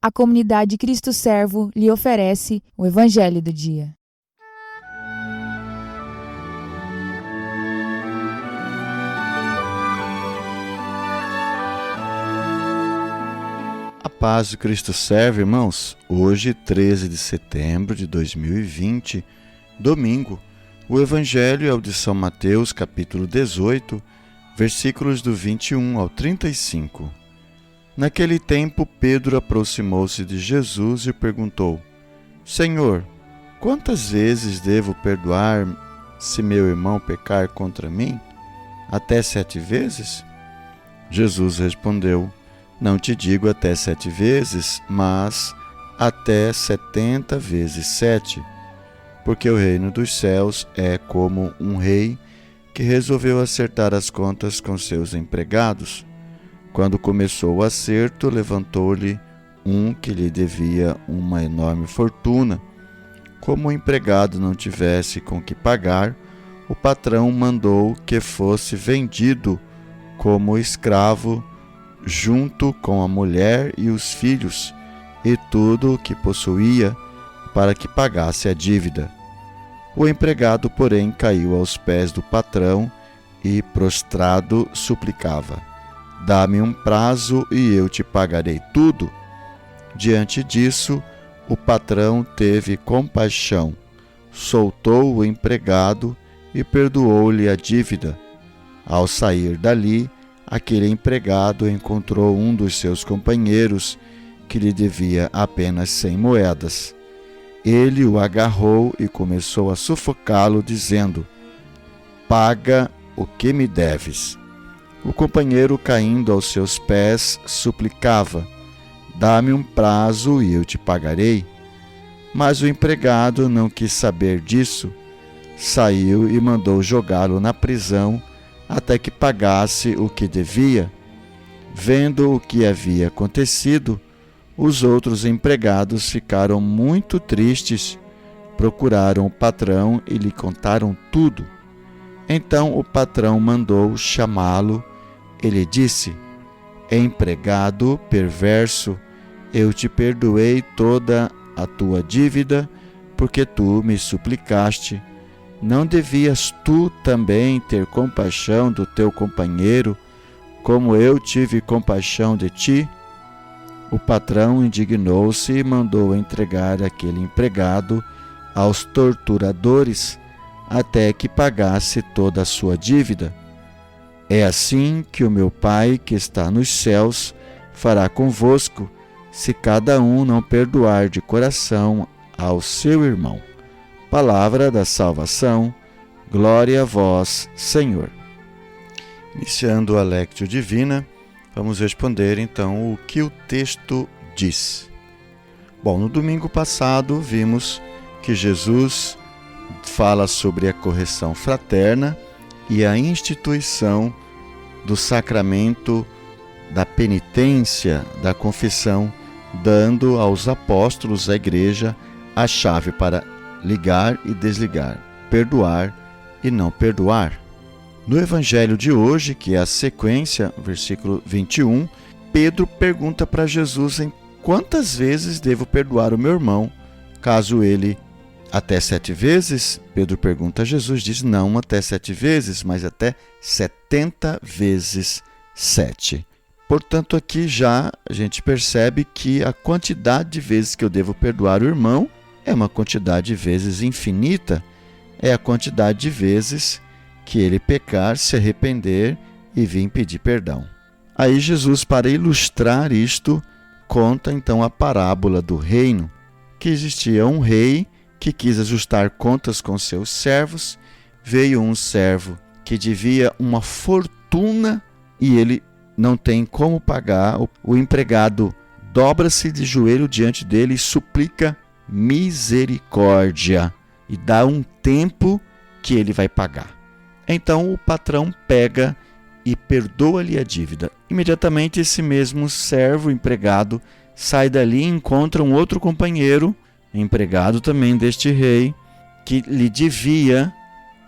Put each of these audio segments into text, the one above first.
a comunidade Cristo Servo lhe oferece o Evangelho do Dia. A paz do Cristo Servo, irmãos. Hoje, 13 de setembro de 2020, domingo, o Evangelho é o de São Mateus, capítulo 18, versículos do 21 ao 35. Naquele tempo, Pedro aproximou-se de Jesus e perguntou: Senhor, quantas vezes devo perdoar se meu irmão pecar contra mim? Até 7 vezes? Jesus respondeu: Não te digo até 7 vezes, mas até 70 vezes 7. Porque o reino dos céus é como um rei que resolveu acertar as contas com seus empregados. Quando começou o acerto, levantou-lhe um que lhe devia uma enorme fortuna. Como o empregado não tivesse com que pagar, o patrão mandou que fosse vendido como escravo, junto com a mulher e os filhos, e tudo o que possuía, para que pagasse a dívida. O empregado, porém, caiu aos pés do patrão e, prostrado, suplicava: Dá-me um prazo e eu te pagarei tudo. Diante disso, o patrão teve compaixão, soltou o empregado e perdoou-lhe a dívida. Ao sair dali, aquele empregado encontrou um dos seus companheiros que lhe devia apenas 100 moedas. Ele o agarrou e começou a sufocá-lo, dizendo: Paga o que me deves. O companheiro, caindo aos seus pés, suplicava: Dá-me um prazo e eu te pagarei. Mas o empregado não quis saber disso. Saiu e mandou jogá-lo na prisão até que pagasse o que devia. Vendo o que havia acontecido, os outros empregados ficaram muito tristes, procuraram o patrão e lhe contaram tudo. Então o patrão mandou chamá-lo. Ele disse: Empregado perverso, eu te perdoei toda a tua dívida, porque tu me suplicaste. Não devias tu também ter compaixão do teu companheiro, como eu tive compaixão de ti? O patrão indignou-se e mandou entregar aquele empregado aos torturadores, até que pagasse toda a sua dívida. É assim que o meu Pai, que está nos céus, fará convosco, se cada um não perdoar de coração ao seu irmão. Palavra da salvação, glória a vós, Senhor. Iniciando a Lectio Divina, vamos responder então o que o texto diz. Bom, no domingo passado vimos que Jesus fala sobre a correção fraterna e a instituição do sacramento da penitência, da confissão, dando aos apóstolos da igreja a chave para ligar e desligar, perdoar e não perdoar. No Evangelho de hoje, que é a sequência, versículo 21, Pedro pergunta para Jesus em quantas vezes devo perdoar o meu irmão, caso ele até 7 vezes. Pedro pergunta a Jesus, diz não até 7 vezes, mas até 70 vezes 7. Portanto, aqui já a gente percebe que a quantidade de vezes que eu devo perdoar o irmão é uma quantidade de vezes infinita, é a quantidade de vezes que ele pecar, se arrepender e vir pedir perdão. Aí Jesus, para ilustrar isto, conta então a parábola do reino, que existia um rei que quis ajustar contas com seus servos. Veio um servo que devia uma fortuna e ele não tem como pagar. O empregado dobra-se de joelho diante dele e suplica misericórdia e dá um tempo que ele vai pagar. Então o patrão pega e perdoa-lhe a dívida. Imediatamente esse mesmo servo, empregado, sai dali e encontra um outro companheiro, empregado também deste rei, que lhe devia,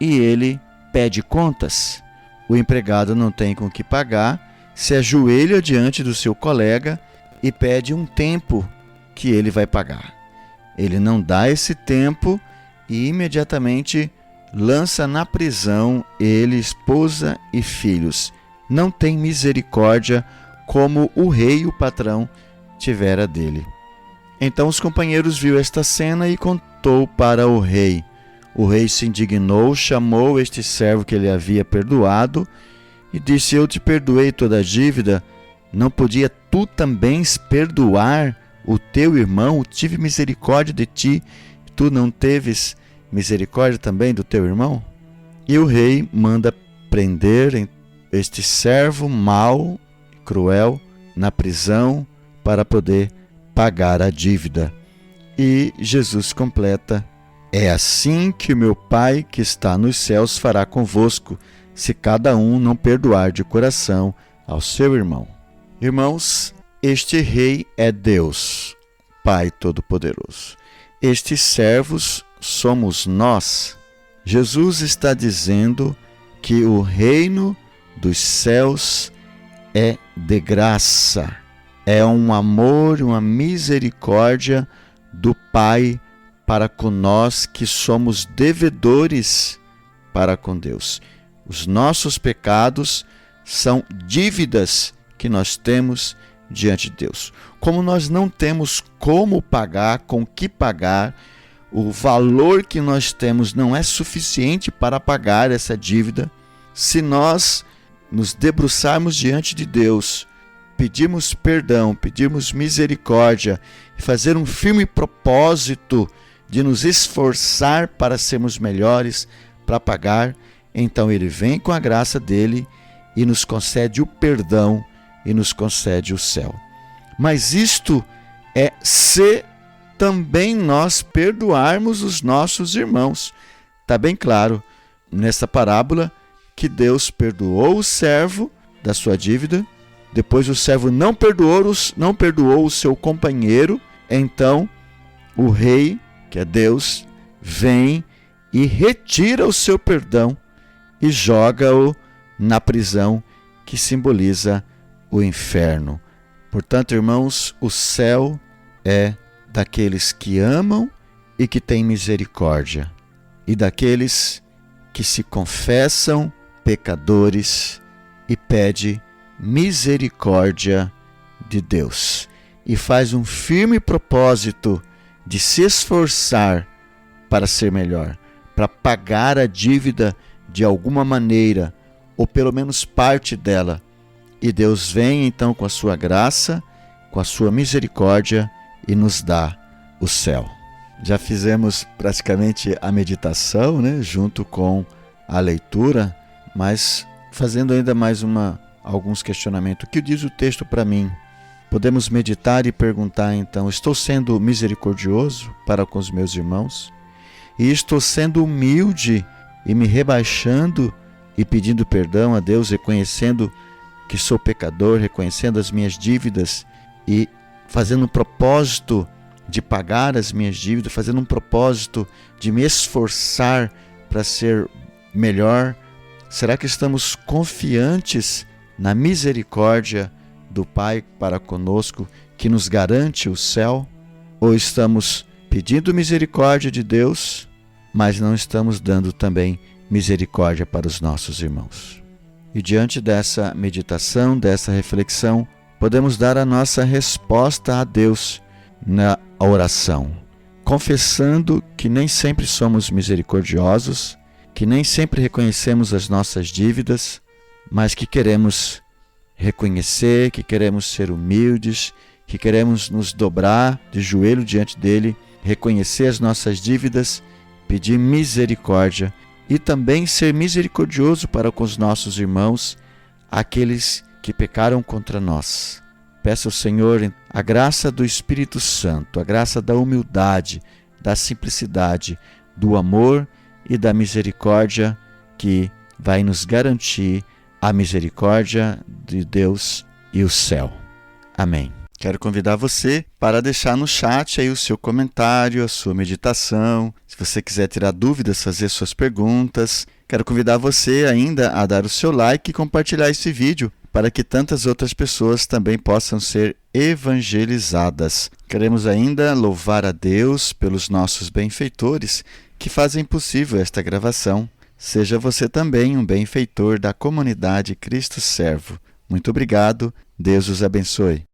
e ele pede contas. O empregado não tem com que pagar, se ajoelha diante do seu colega e pede um tempo que ele vai pagar. Ele não dá esse tempo e imediatamente lança na prisão ele, esposa e filhos. Não tem misericórdia como o rei, o patrão, tivera dele. Então os companheiros viram esta cena e contou para o rei. O rei se indignou, chamou este servo que ele havia perdoado e disse: eu te perdoei toda a dívida, não podia tu também perdoar o teu irmão? Tive misericórdia de ti, tu não teves misericórdia também do teu irmão? E o rei manda prender este servo mau, cruel, na prisão para poder pagar a dívida. E Jesus completa: é assim que o meu Pai que está nos céus fará convosco, se cada um não perdoar de coração ao seu irmão. Irmãos, este rei é Deus, Pai Todo-Poderoso. Estes servos somos nós. Jesus está dizendo que o reino dos céus é de graça. É um amor, uma misericórdia do Pai para com nós que somos devedores para com Deus. Os nossos pecados são dívidas que nós temos diante de Deus. Como nós não temos como pagar, com que pagar, o valor que nós temos não é suficiente para pagar essa dívida. Se nós nos debruçarmos diante de Deus, pedirmos perdão, pedirmos misericórdia e fazer um firme propósito de nos esforçar para sermos melhores, para pagar, então Ele vem com a graça dEle e nos concede o perdão e nos concede o céu. Mas isto é se também nós perdoarmos os nossos irmãos. Está bem claro nessa parábola que Deus perdoou o servo da sua dívida, depois o servo não perdoou o seu companheiro, então o rei, que é Deus, vem e retira o seu perdão e joga-o na prisão, que simboliza o inferno. Portanto, irmãos, o céu é daqueles que amam e que têm misericórdia, e daqueles que se confessam pecadores e pedem misericórdia de Deus, e faz um firme propósito de se esforçar para ser melhor, para pagar a dívida de alguma maneira, ou pelo menos parte dela. E Deus vem então com a sua graça, com a sua misericórdia e nos dá o céu. Já fizemos praticamente a meditação, junto com a leitura, mas fazendo ainda mais alguns questionamentos. O que diz o texto para mim? Podemos meditar e perguntar então: estou sendo misericordioso para com os meus irmãos? E estou sendo humilde e me rebaixando e pedindo perdão a Deus, reconhecendo que sou pecador, reconhecendo as minhas dívidas e fazendo um propósito de pagar as minhas dívidas, fazendo um propósito de me esforçar para ser melhor? Será que estamos confiantes na misericórdia do Pai para conosco, que nos garante o céu? Ou estamos pedindo misericórdia de Deus, mas não estamos dando também misericórdia para os nossos irmãos? E diante dessa meditação, dessa reflexão, podemos dar a nossa resposta a Deus na oração, confessando que nem sempre somos misericordiosos, que nem sempre reconhecemos as nossas dívidas, mas que queremos reconhecer, que queremos ser humildes, que queremos nos dobrar de joelho diante dele, reconhecer as nossas dívidas, pedir misericórdia e também ser misericordioso para com os nossos irmãos, aqueles que pecaram contra nós. Peço ao Senhor a graça do Espírito Santo, a graça da humildade, da simplicidade, do amor e da misericórdia, que vai nos garantir a misericórdia de Deus e o céu. Amém. Quero convidar você para deixar no chat aí o seu comentário, a sua meditação. Se você quiser tirar dúvidas, fazer suas perguntas. Quero convidar você ainda a dar o seu like e compartilhar esse vídeo para que tantas outras pessoas também possam ser evangelizadas. Queremos ainda louvar a Deus pelos nossos benfeitores que fazem possível esta gravação. Seja você também um benfeitor da comunidade Cristo Servo. Muito obrigado. Deus os abençoe.